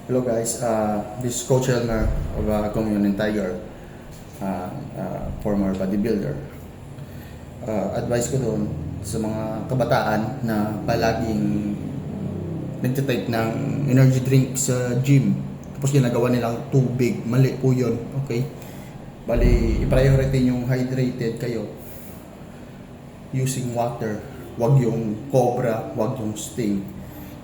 Hello guys, this is Coach Elmer of Commune and Tiger, former bodybuilder. Advice ko doon sa mga kabataan na palaging nagtitake ng energy drink sa gym, tapos ginagawa nilang tubig. Mali po yun, okay? Bali, i-priority yung hydrated kayo using water. Wag yung Cobra, wag yung Sting.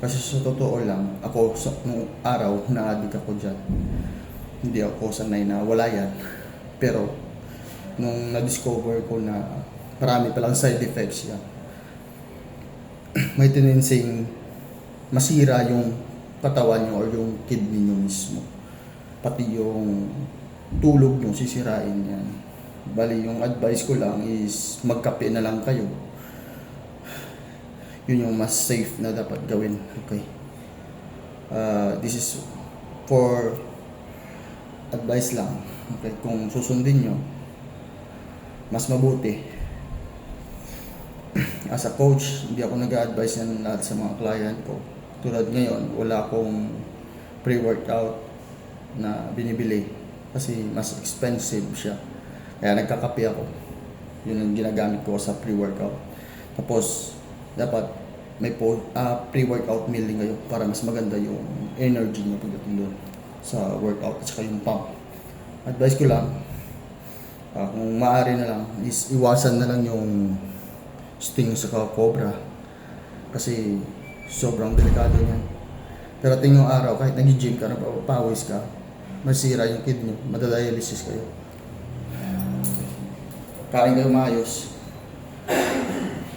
Kasi sa totoo lang, ako nung araw na-addict ako dyan. Hindi ako sanay na wala yan. Pero nung na-discover ko na marami palang side effects yan, may tendency masira yung katawan nyo or yung kidney nyo mismo. Pati yung tulog nyo sisirain yan. Bali, yung advice ko lang is magkape na lang kayo. Yun yung mas safe na dapat gawin. Okay. This is for advice lang. Okay. Kung susundin nyo, mas mabuti. As a coach, hindi ako nag-a-advise yan lahat sa mga client ko. Tulad ngayon, wala akong pre-workout na binibili kasi mas expensive siya. Kaya nagkakape ako. Yun ang ginagamit ko sa pre-workout. Tapos, dapat may pre-workout meal din kayo para mas maganda yung energy nyo pagdating doon sa workout at saka yung pump. Advice ko lang, kung maaari na lang, is iwasan na lang yung Sting sa Cobra kasi sobrang delikado yan. Pero tingin yung araw, kahit nag-gym ka, pawis ka, masira yung kidney, madadialysis kayo. Kain kayo maayos.